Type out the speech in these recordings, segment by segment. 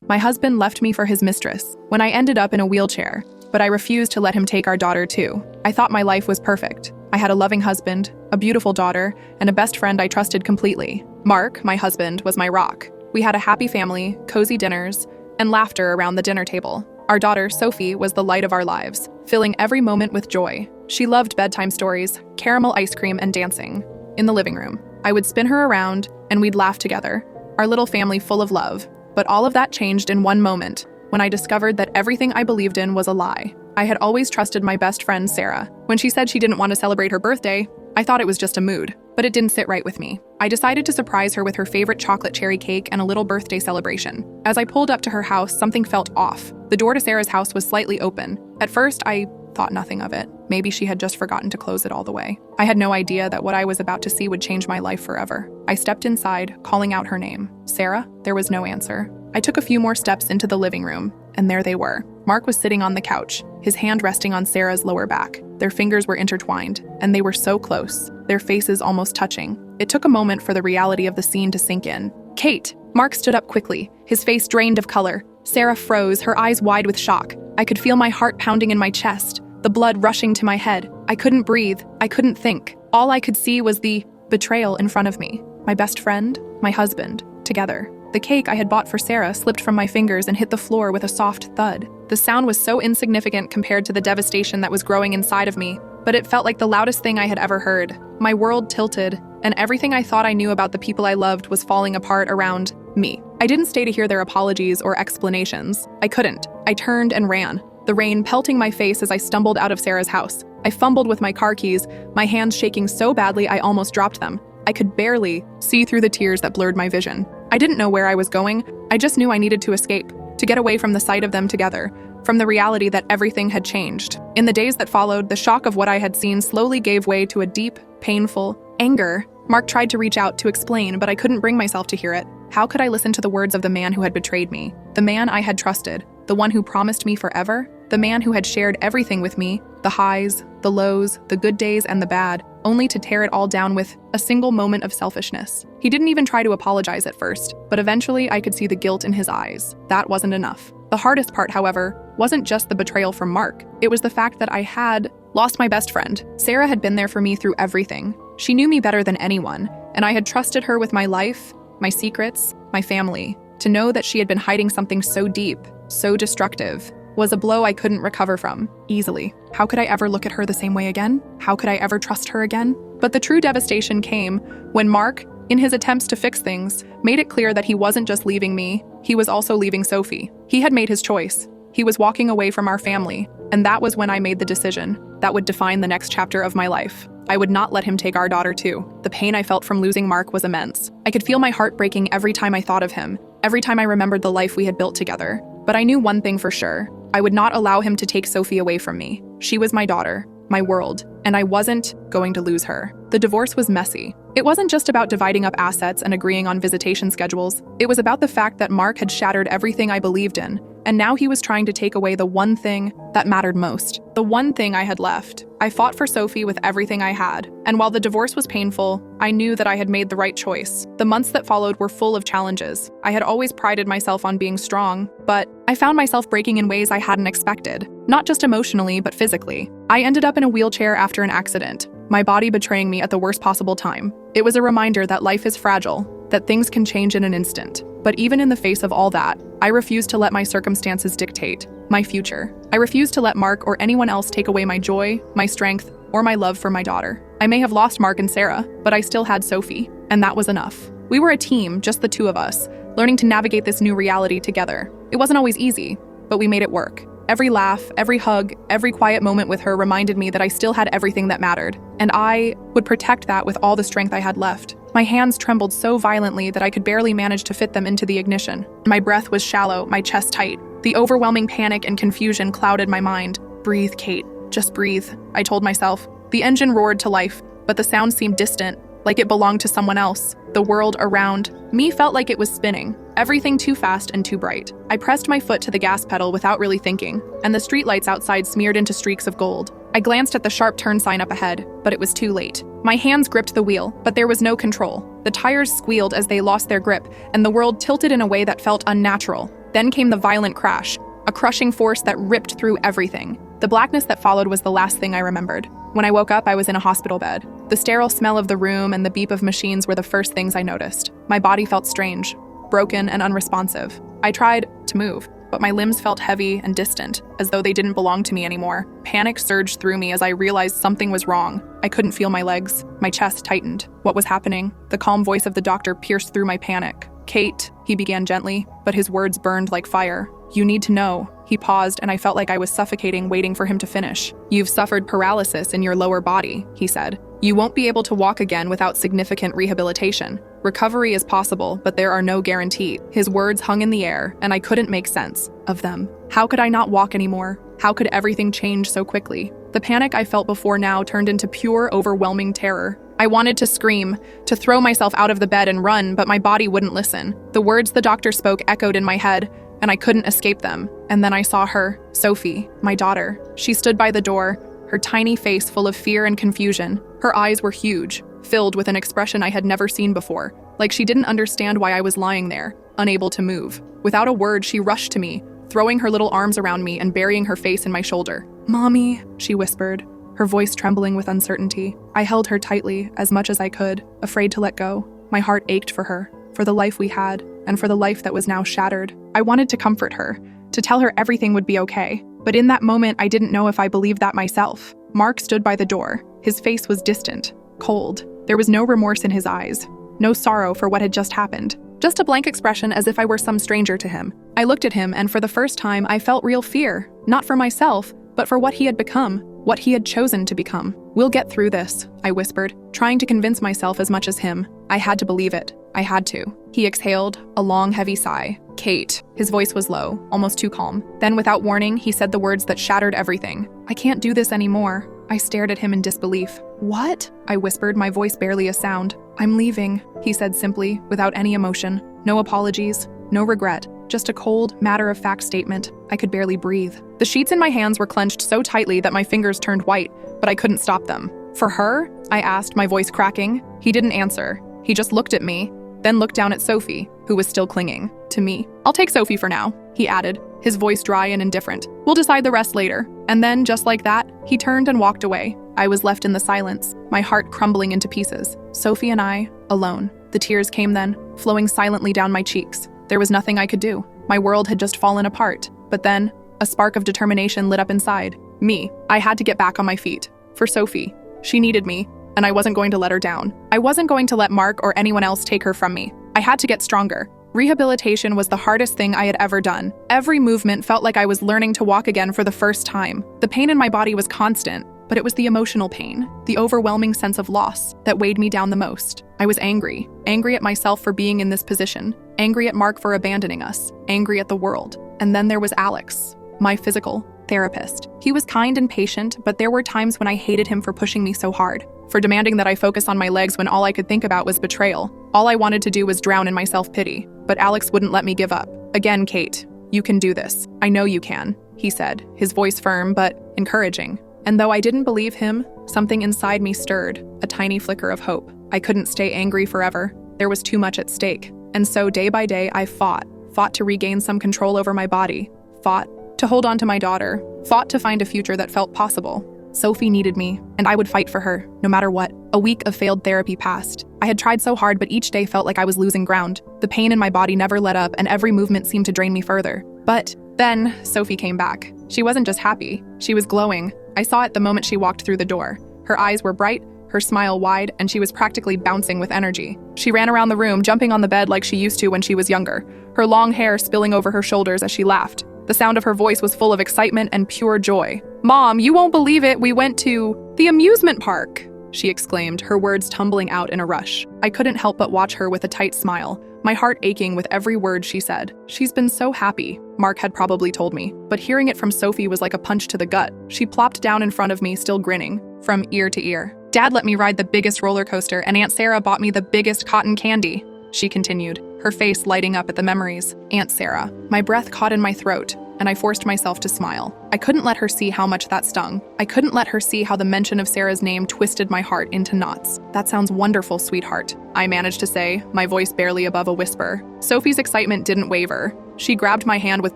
My husband left me for his mistress when I ended up in a wheelchair, but I refused to let him take our daughter too. I thought my life was perfect. I had a loving husband, a beautiful daughter, and a best friend I trusted completely. Mark, my husband, was my rock. We had a happy family, cozy dinners, and laughter around the dinner table. Our daughter, Sophie, was the light of our lives, filling every moment with joy. She loved bedtime stories, caramel ice cream, and dancing. In the living room, I would spin her around, and we'd laugh together, our little family full of love. But all of that changed in one moment, when I discovered that everything I believed in was a lie. I had always trusted my best friend, Sarah. When she said she didn't want to celebrate her birthday, I thought it was just a mood, but it didn't sit right with me. I decided to surprise her with her favorite chocolate cherry cake and a little birthday celebration. As I pulled up to her house, something felt off. The door to Sarah's house was slightly open. At first, I thought nothing of it. Maybe she had just forgotten to close it all the way. I had no idea that what I was about to see would change my life forever. I stepped inside, calling out her name. Sarah? There was no answer. I took a few more steps into the living room, and there they were. Mark was sitting on the couch, his hand resting on Sarah's lower back. Their fingers were intertwined, and they were so close, their faces almost touching. It took a moment for the reality of the scene to sink in. Kate! Mark stood up quickly, his face drained of color. Sarah froze, her eyes wide with shock. I could feel my heart pounding in my chest, the blood rushing to my head. I couldn't breathe, I couldn't think. All I could see was the betrayal in front of me. My best friend, my husband, together. The cake I had bought for Sarah slipped from my fingers and hit the floor with a soft thud. The sound was so insignificant compared to the devastation that was growing inside of me, but it felt like the loudest thing I had ever heard. My world tilted, and everything I thought I knew about the people I loved was falling apart around me. I didn't stay to hear their apologies or explanations. I couldn't. I turned and ran, the rain pelting my face as I stumbled out of Sarah's house. I fumbled with my car keys, my hands shaking so badly I almost dropped them. I could barely see through the tears that blurred my vision. I didn't know where I was going. I just knew I needed to escape, to get away from the sight of them together, from the reality that everything had changed. In the days that followed, the shock of what I had seen slowly gave way to a deep, painful anger. Mark tried to reach out to explain, but I couldn't bring myself to hear it. How could I listen to the words of the man who had betrayed me? The man I had trusted, the one who promised me forever? The man who had shared everything with me, the highs, the lows, the good days and the bad, only to tear it all down with a single moment of selfishness. He didn't even try to apologize at first, but eventually I could see the guilt in his eyes. That wasn't enough. The hardest part, however, wasn't just the betrayal from Mark. It was the fact that I had lost my best friend. Sarah had been there for me through everything. She knew me better than anyone, and I had trusted her with my life, my secrets, my family. To know that she had been hiding something so deep, so destructive, was a blow I couldn't recover from easily. How could I ever look at her the same way again? How could I ever trust her again? But the true devastation came when Mark, in his attempts to fix things, made it clear that he wasn't just leaving me, he was also leaving Sophie. He had made his choice. He was walking away from our family, and that was when I made the decision that would define the next chapter of my life. I would not let him take our daughter too. The pain I felt from losing Mark was immense. I could feel my heart breaking every time I thought of him, every time I remembered the life we had built together. But I knew one thing for sure. I would not allow him to take Sophie away from me. She was my daughter, my world, and I wasn't going to lose her. The divorce was messy. It wasn't just about dividing up assets and agreeing on visitation schedules. It was about the fact that Mark had shattered everything I believed in, and now he was trying to take away the one thing that mattered most, the one thing I had left. I fought for Sophie with everything I had, and while the divorce was painful, I knew that I had made the right choice. The months that followed were full of challenges. I had always prided myself on being strong, but I found myself breaking in ways I hadn't expected, not just emotionally, but physically. I ended up in a wheelchair after an accident, my body betraying me at the worst possible time. It was a reminder that life is fragile, that things can change in an instant. But even in the face of all that, I refused to let my circumstances dictate my future. I refused to let Mark or anyone else take away my joy, my strength, or my love for my daughter. I may have lost Mark and Sarah, but I still had Sophie, and that was enough. We were a team, just the two of us, learning to navigate this new reality together. It wasn't always easy, but we made it work. Every laugh, every hug, every quiet moment with her reminded me that I still had everything that mattered, and I would protect that with all the strength I had left. My hands trembled so violently that I could barely manage to fit them into the ignition. My breath was shallow, my chest tight. The overwhelming panic and confusion clouded my mind. Breathe, Kate. Just breathe, I told myself. The engine roared to life, but the sound seemed distant, like it belonged to someone else. The world around me felt like it was spinning, everything too fast and too bright. I pressed my foot to the gas pedal without really thinking, and the streetlights outside smeared into streaks of gold. I glanced at the sharp turn sign up ahead, but it was too late. My hands gripped the wheel, but there was no control. The tires squealed as they lost their grip, and the world tilted in a way that felt unnatural. Then came the violent crash, a crushing force that ripped through everything. The blackness that followed was the last thing I remembered. When I woke up, I was in a hospital bed. The sterile smell of the room and the beep of machines were the first things I noticed. My body felt strange, broken and unresponsive. I tried to move, but my limbs felt heavy and distant, as though they didn't belong to me anymore. Panic surged through me as I realized something was wrong. I couldn't feel my legs. My chest tightened. What was happening? The calm voice of the doctor pierced through my panic. "Kate," he began gently, but his words burned like fire. "You need to know." He paused, and I felt like I was suffocating, waiting for him to finish. "You've suffered paralysis in your lower body," he said. "You won't be able to walk again without significant rehabilitation. Recovery is possible, but there are no guarantees." His words hung in the air, and I couldn't make sense of them. How could I not walk anymore? How could everything change so quickly? The panic I felt before now turned into pure, overwhelming terror. I wanted to scream, to throw myself out of the bed and run, but my body wouldn't listen. The words the doctor spoke echoed in my head, and I couldn't escape them. And then I saw her, Sophie, my daughter. She stood by the door, her tiny face full of fear and confusion. Her eyes were huge, filled with an expression I had never seen before, like she didn't understand why I was lying there, unable to move. Without a word, she rushed to me, throwing her little arms around me and burying her face in my shoulder. "Mommy," she whispered, her voice trembling with uncertainty. I held her tightly, as much as I could, afraid to let go. My heart ached for her, for the life we had, and for the life that was now shattered. I wanted to comfort her, to tell her everything would be okay. But in that moment, I didn't know if I believed that myself. Mark stood by the door. His face was distant, cold. There was no remorse in his eyes, no sorrow for what had just happened. Just a blank expression as if I were some stranger to him. I looked at him, and for the first time, I felt real fear, not for myself, but for what he had become, what he had chosen to become. "We'll get through this," I whispered, trying to convince myself as much as him. I had to believe it. I had to. He exhaled, a long, heavy sigh. "Kate." His voice was low, almost too calm. Then, without warning, he said the words that shattered everything. "I can't do this anymore." I stared at him in disbelief. "What?" I whispered, my voice barely a sound. "I'm leaving," he said simply, without any emotion. No apologies, no regret, just a cold, matter-of-fact statement. I could barely breathe. The sheets in my hands were clenched so tightly that my fingers turned white, but I couldn't stop them. "For her?" I asked, my voice cracking. He didn't answer. He just looked at me, then looked down at Sophie, who was still clinging to me. "I'll take Sophie for now," he added, his voice dry and indifferent. "We'll decide the rest later." And then, just like that, he turned and walked away. I was left in the silence, my heart crumbling into pieces. Sophie and I, alone. The tears came then, flowing silently down my cheeks. There was nothing I could do. My world had just fallen apart. But then, a spark of determination lit up inside. Me. I had to get back on my feet. For Sophie. She needed me, and I wasn't going to let her down. I wasn't going to let Mark or anyone else take her from me. I had to get stronger. Rehabilitation was the hardest thing I had ever done. Every movement felt like I was learning to walk again for the first time. The pain in my body was constant, but it was the emotional pain, the overwhelming sense of loss, that weighed me down the most. I was angry. Angry at myself for being in this position. Angry at Mark for abandoning us. Angry at the world. And then there was Alex, my physical therapist. He was kind and patient, but there were times when I hated him for pushing me so hard, for demanding that I focus on my legs when all I could think about was betrayal. All I wanted to do was drown in my self-pity. But Alex wouldn't let me give up. "Again, Kate, you can do this. I know you can," he said, his voice firm but encouraging. And though I didn't believe him, something inside me stirred, a tiny flicker of hope. I couldn't stay angry forever. There was too much at stake. And so day by day, I fought to regain some control over my body, fought to hold on to my daughter, fought to find a future that felt possible. Sophie needed me, and I would fight for her, no matter what. A week of failed therapy passed. I had tried so hard, but each day felt like I was losing ground. The pain in my body never let up, and every movement seemed to drain me further. But then, Sophie came back. She wasn't just happy, she was glowing. I saw it the moment she walked through the door. Her eyes were bright, her smile wide, and she was practically bouncing with energy. She ran around the room, jumping on the bed like she used to when she was younger, her long hair spilling over her shoulders as she laughed. The sound of her voice was full of excitement and pure joy. "Mom, you won't believe it, we went to the amusement park," she exclaimed, her words tumbling out in a rush. I couldn't help but watch her with a tight smile, my heart aching with every word she said. "She's been so happy," Mark had probably told me, but hearing it from Sophie was like a punch to the gut. She plopped down in front of me, still grinning, from ear to ear. "Dad let me ride the biggest roller coaster, and Aunt Sarah bought me the biggest cotton candy," she continued, her face lighting up at the memories. Aunt Sarah. My breath caught in my throat, and I forced myself to smile. I couldn't let her see how much that stung. I couldn't let her see how the mention of Sarah's name twisted my heart into knots. "That sounds wonderful, sweetheart," I managed to say, my voice barely above a whisper. Sophie's excitement didn't waver. She grabbed my hand with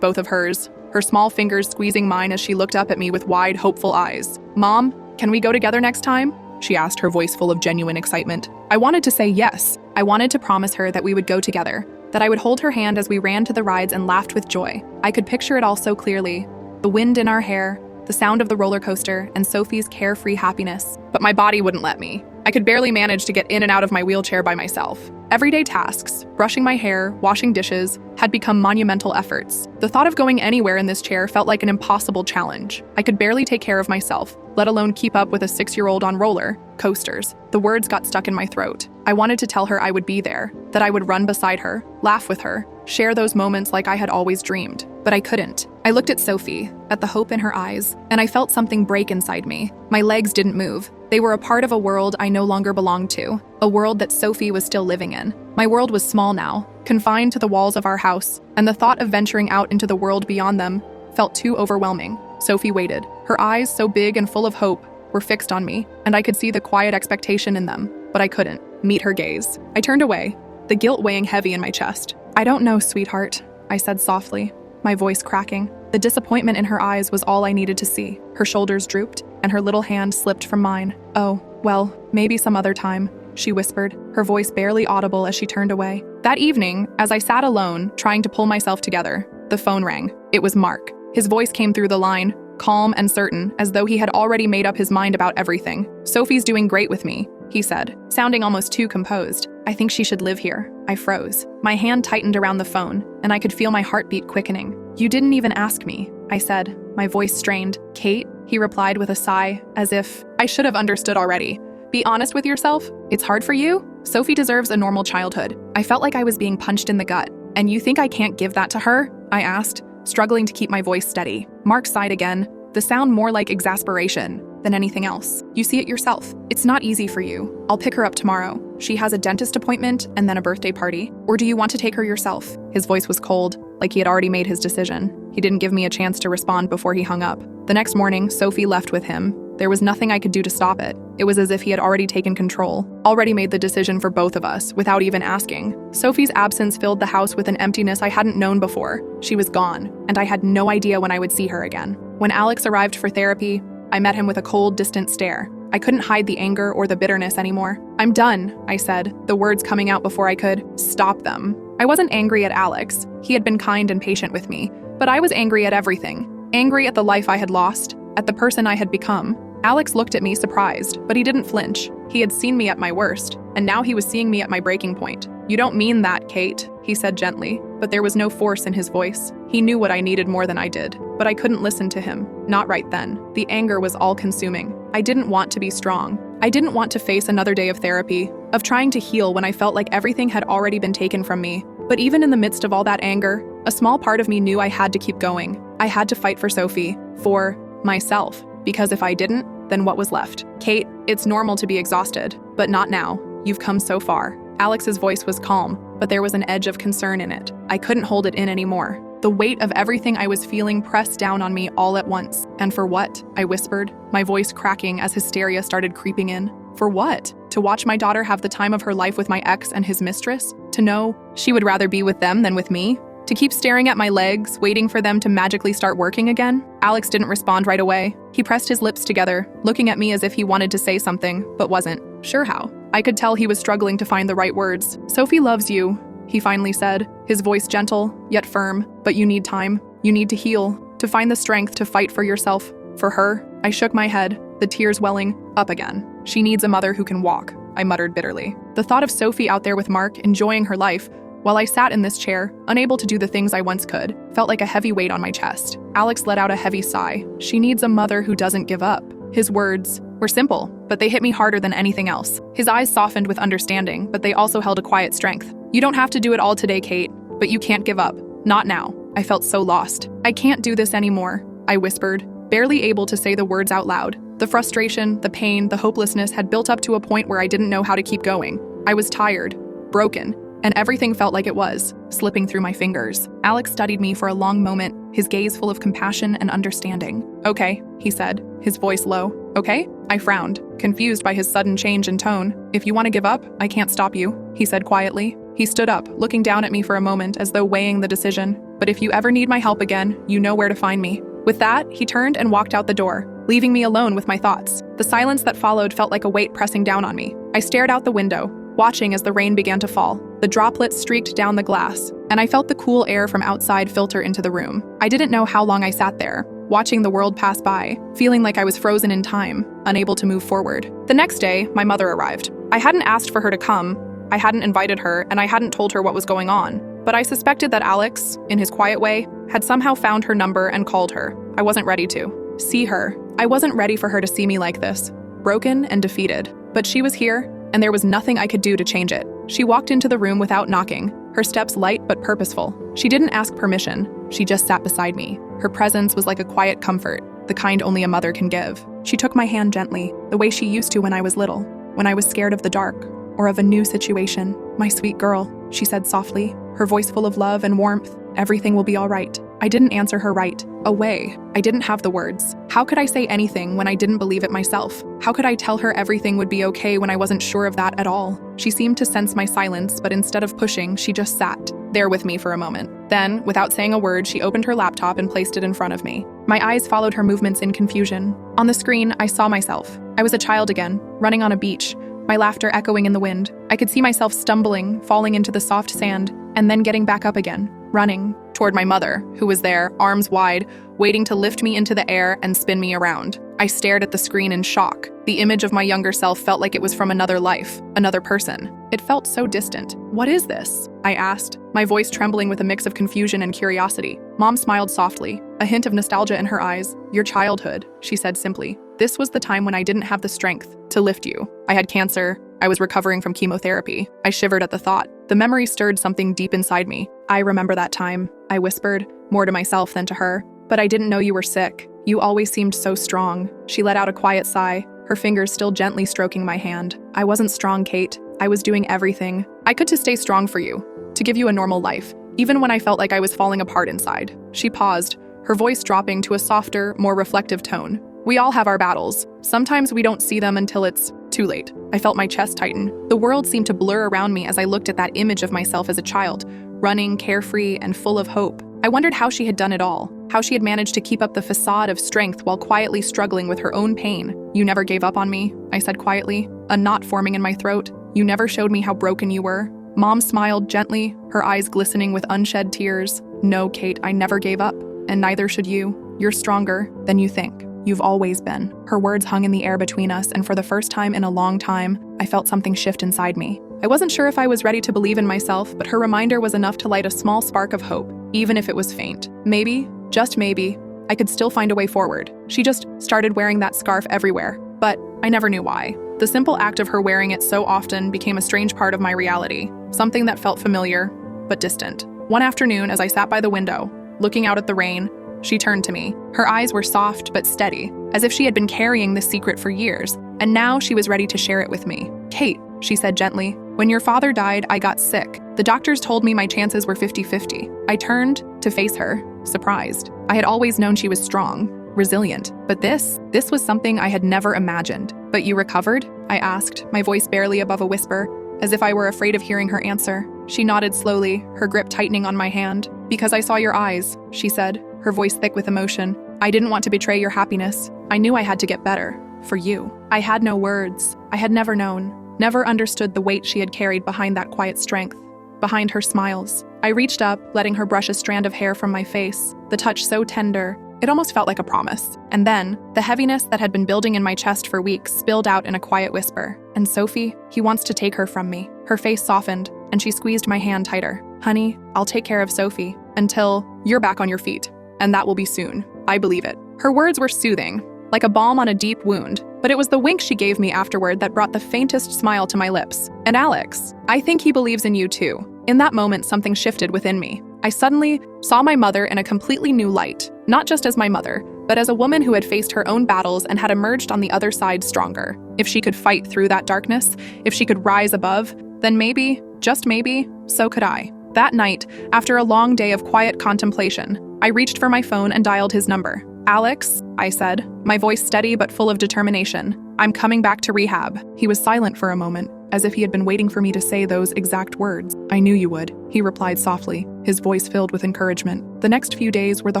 both of hers, her small fingers squeezing mine as she looked up at me with wide, hopeful eyes. "Mom, can we go together next time?" she asked, her voice full of genuine excitement. I wanted to say yes. I wanted to promise her that we would go together, that I would hold her hand as we ran to the rides and laughed with joy. I could picture it all so clearly. The wind in our hair, the sound of the roller coaster, and Sophie's carefree happiness. But my body wouldn't let me. I could barely manage to get in and out of my wheelchair by myself. Everyday tasks, brushing my hair, washing dishes, had become monumental efforts. The thought of going anywhere in this chair felt like an impossible challenge. I could barely take care of myself, let alone keep up with a 6-year-old on roller coasters. The words got stuck in my throat. I wanted to tell her I would be there, that I would run beside her, laugh with her, share those moments like I had always dreamed. But I couldn't. I looked at Sophie, at the hope in her eyes, and I felt something break inside me. My legs didn't move. They were a part of a world I no longer belonged to, a world that Sophie was still living in. My world was small now, confined to the walls of our house, and the thought of venturing out into the world beyond them felt too overwhelming. Sophie waited. Her eyes, so big and full of hope, were fixed on me, and I could see the quiet expectation in them, but I couldn't meet her gaze. I turned away, the guilt weighing heavy in my chest. "I don't know, sweetheart," I said softly, my voice cracking. The disappointment in her eyes was all I needed to see. Her shoulders drooped, and her little hand slipped from mine. "Oh, well, maybe some other time," she whispered, her voice barely audible as she turned away. That evening, as I sat alone, trying to pull myself together, the phone rang. It was Mark. His voice came through the line, calm and certain, as though he had already made up his mind about everything. "Sophie's doing great with me," he said, sounding almost too composed. "I think she should live here." I froze. My hand tightened around the phone, and I could feel my heartbeat quickening. "You didn't even ask me," I said, my voice strained. "Kate," he replied with a sigh, as if I should have understood already. "Be honest with yourself. It's hard for you? Sophie deserves a normal childhood." I felt like I was being punched in the gut. "And you think I can't give that to her?" I asked, struggling to keep my voice steady. Mark sighed again, the sound more like exasperation than anything else. "You see it yourself. It's not easy for you. I'll pick her up tomorrow. She has a dentist appointment and then a birthday party. Or do you want to take her yourself?" His voice was cold, like he had already made his decision. He didn't give me a chance to respond before he hung up. The next morning, Sophie left with him. There was nothing I could do to stop it. It was as if he had already taken control, already made the decision for both of us, without even asking. Sophie's absence filled the house with an emptiness I hadn't known before. She was gone, and I had no idea when I would see her again. When Alex arrived for therapy, I met him with a cold, distant stare. I couldn't hide the anger or the bitterness anymore. "I'm done," I said, the words coming out before I could stop them. I wasn't angry at Alex. He had been kind and patient with me, but I was angry at everything. Angry at the life I had lost, at the person I had become. Alex looked at me surprised, but he didn't flinch. He had seen me at my worst, and now he was seeing me at my breaking point. "You don't mean that, Kate," he said gently, but there was no force in his voice. He knew what I needed more than I did, but I couldn't listen to him. Not right then. The anger was all-consuming. I didn't want to be strong. I didn't want to face another day of therapy, of trying to heal when I felt like everything had already been taken from me. But even in the midst of all that anger, a small part of me knew I had to keep going. I had to fight for Sophie, for myself, because if I didn't, then what was left? "Kate, it's normal to be exhausted, but not now. You've come so far." Alex's voice was calm, but there was an edge of concern in it. I couldn't hold it in anymore. The weight of everything I was feeling pressed down on me all at once. "And for what?" I whispered, my voice cracking as hysteria started creeping in. "For what? To watch my daughter have the time of her life with my ex and his mistress? To know she would rather be with them than with me? To keep staring at my legs, waiting for them to magically start working again?" Alex didn't respond right away. He pressed his lips together, looking at me as if he wanted to say something, but wasn't sure how. I could tell he was struggling to find the right words. "Sophie loves you," he finally said, his voice gentle, yet firm. "But you need time. You need to heal, to find the strength to fight for yourself, for her." I shook my head, the tears welling up again. "She needs a mother who can walk," I muttered bitterly. The thought of Sophie out there with Mark, enjoying her life, while I sat in this chair, unable to do the things I once could, felt like a heavy weight on my chest. Alex let out a heavy sigh. "She needs a mother who doesn't give up." His words were simple, but they hit me harder than anything else. His eyes softened with understanding, but they also held a quiet strength. "You don't have to do it all today, Kate, but you can't give up. Not now." I felt so lost. "I can't do this anymore," I whispered, barely able to say the words out loud. The frustration, the pain, the hopelessness had built up to a point where I didn't know how to keep going. I was tired, broken, and everything felt like it was, slipping through my fingers. Alex studied me for a long moment, his gaze full of compassion and understanding. "Okay," he said, his voice low. "Okay?" I frowned, confused by his sudden change in tone. "If you want to give up, I can't stop you," he said quietly. He stood up, looking down at me for a moment as though weighing the decision. but if you ever need my help again, you know where to find me." With that, he turned and walked out the door, leaving me alone with my thoughts. The silence that followed felt like a weight pressing down on me. I stared out the window, watching as the rain began to fall. The droplets streaked down the glass, and I felt the cool air from outside filter into the room. I didn't know how long I sat there, watching the world pass by, feeling like I was frozen in time, unable to move forward. The next day, my mother arrived. I hadn't asked for her to come, I hadn't invited her, and I hadn't told her what was going on. But I suspected that Alex, in his quiet way, had somehow found her number and called her. I wasn't ready to see her. I wasn't ready for her to see me like this, broken and defeated. But she was here, and there was nothing I could do to change it. She walked into the room without knocking, her steps light but purposeful. She didn't ask permission, she just sat beside me. Her presence was like a quiet comfort, the kind only a mother can give. She took my hand gently, the way she used to when I was little, when I was scared of the dark, or of a new situation. "My sweet girl," she said softly, her voice full of love and warmth. "Everything will be all right." I didn't answer her right away. I didn't have the words. How could I say anything when I didn't believe it myself? How could I tell her everything would be okay when I wasn't sure of that at all? She seemed to sense my silence, but instead of pushing, she just sat there with me for a moment. Then, without saying a word, she opened her laptop and placed it in front of me. My eyes followed her movements in confusion. On the screen, I saw myself. I was a child again, running on a beach, my laughter echoing in the wind. I could see myself stumbling, falling into the soft sand, and then getting back up again, running toward my mother, who was there, arms wide, waiting to lift me into the air and spin me around. I stared at the screen in shock. The image of my younger self felt like it was from another life, another person. It felt so distant. "What is this?" I asked, my voice trembling with a mix of confusion and curiosity. Mom smiled softly, a hint of nostalgia in her eyes. "Your childhood," she said simply. "This was the time when I didn't have the strength to lift you. I had cancer. I was recovering from chemotherapy." I shivered at the thought. The memory stirred something deep inside me. "I remember that time," I whispered, more to myself than to her. "But I didn't know you were sick. You always seemed so strong." She let out a quiet sigh, her fingers still gently stroking my hand. "I wasn't strong, Kate. I was doing everything I could to stay strong for you, to give you a normal life, even when I felt like I was falling apart inside." She paused, her voice dropping to a softer, more reflective tone. "We all have our battles. Sometimes we don't see them until it's too late." I felt my chest tighten. The world seemed to blur around me as I looked at that image of myself as a child, running, carefree, and full of hope. I wondered how she had done it all, how she had managed to keep up the facade of strength while quietly struggling with her own pain. "You never gave up on me," I said quietly, a knot forming in my throat. "You never showed me how broken you were." Mom smiled gently, her eyes glistening with unshed tears. "No, Kate, I never gave up, and neither should you. You're stronger than you think. You've always been." Her words hung in the air between us, and for the first time in a long time, I felt something shift inside me. I wasn't sure if I was ready to believe in myself, but her reminder was enough to light a small spark of hope, even if it was faint. Maybe, just maybe, I could still find a way forward. She just started wearing that scarf everywhere, but I never knew why. The simple act of her wearing it so often became a strange part of my reality, something that felt familiar, but distant. One afternoon, as I sat by the window, looking out at the rain, she turned to me. Her eyes were soft but steady, as if she had been carrying this secret for years, and now she was ready to share it with me. "Kate," she said gently, "when your father died, I got sick. The doctors told me my chances were 50-50. I turned to face her, surprised. I had always known she was strong, resilient, but this was something I had never imagined. "But you recovered?" I asked, my voice barely above a whisper, as if I were afraid of hearing her answer. She nodded slowly, her grip tightening on my hand. "Because I saw your eyes," she said, her voice thick with emotion. "I didn't want to betray your happiness. I knew I had to get better. For you." I had no words. I had never known, never understood the weight she had carried behind that quiet strength, behind her smiles. I reached up, letting her brush a strand of hair from my face, the touch so tender, it almost felt like a promise. And then, the heaviness that had been building in my chest for weeks spilled out in a quiet whisper. "And Sophie, he wants to take her from me." Her face softened, and she squeezed my hand tighter. "Honey, I'll take care of Sophie until you're back on your feet. And that will be soon. I believe it." Her words were soothing, like a balm on a deep wound, but it was the wink she gave me afterward that brought the faintest smile to my lips. "And Alex, I think he believes in you too." In that moment, something shifted within me. I suddenly saw my mother in a completely new light, not just as my mother, but as a woman who had faced her own battles and had emerged on the other side stronger. If she could fight through that darkness, if she could rise above, then maybe, just maybe, so could I. That night, after a long day of quiet contemplation, I reached for my phone and dialed his number. "Alex," I said, my voice steady but full of determination, "I'm coming back to rehab." He was silent for a moment, as if he had been waiting for me to say those exact words. "I knew you would," he replied softly, his voice filled with encouragement. The next few days were the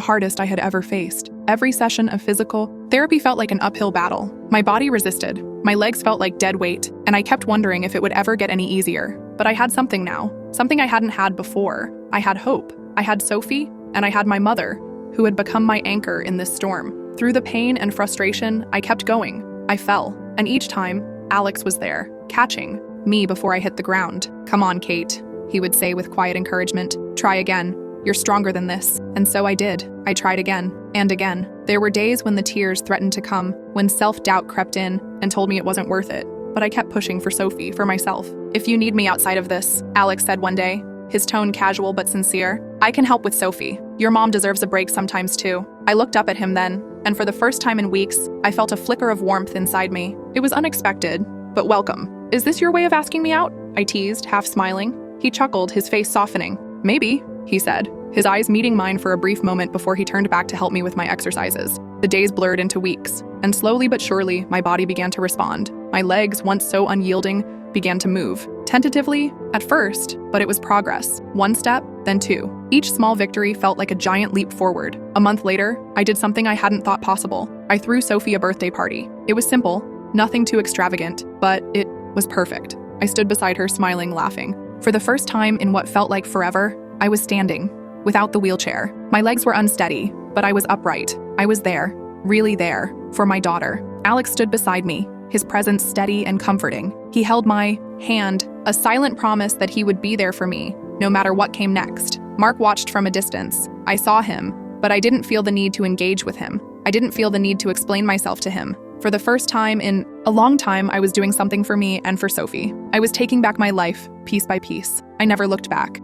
hardest I had ever faced. Every session of physical therapy felt like an uphill battle. My body resisted, my legs felt like dead weight, and I kept wondering if it would ever get any easier. But I had something now, something I hadn't had before. I had hope. I had Sophie, and I had my mother, who had become my anchor in this storm. Through the pain and frustration, I kept going. I fell, and each time, Alex was there, catching me before I hit the ground. "Come on, Kate," he would say with quiet encouragement. "Try again. You're stronger than this." And so I did. I tried again, and again. There were days when the tears threatened to come, when self-doubt crept in and told me it wasn't worth it. But I kept pushing for Sophie, for myself. "If you need me outside of this," Alex said one day, his tone casual but sincere, "I can help with Sophie. Your mom deserves a break sometimes too." I looked up at him then, and for the first time in weeks, I felt a flicker of warmth inside me. It was unexpected, but welcome. "Is this your way of asking me out?" I teased, half smiling. He chuckled, his face softening. "Maybe," he said, his eyes meeting mine for a brief moment before he turned back to help me with my exercises. The days blurred into weeks, and slowly but surely, my body began to respond. My legs, once so unyielding, began to move. Tentatively, at first, but it was progress. One step, then two. Each small victory felt like a giant leap forward. A month later, I did something I hadn't thought possible. I threw Sophie a birthday party. It was simple, nothing too extravagant, but it was perfect. I stood beside her, smiling, laughing. For the first time in what felt like forever, I was standing, without the wheelchair. My legs were unsteady, but I was upright. I was there, really there, for my daughter. Alex stood beside me, his presence steady and comforting. He held my hand, a silent promise that he would be there for me, no matter what came next. Mark watched from a distance. I saw him, but I didn't feel the need to engage with him. I didn't feel the need to explain myself to him. For the first time in a long time, I was doing something for me and for Sophie. I was taking back my life, piece by piece. I never looked back.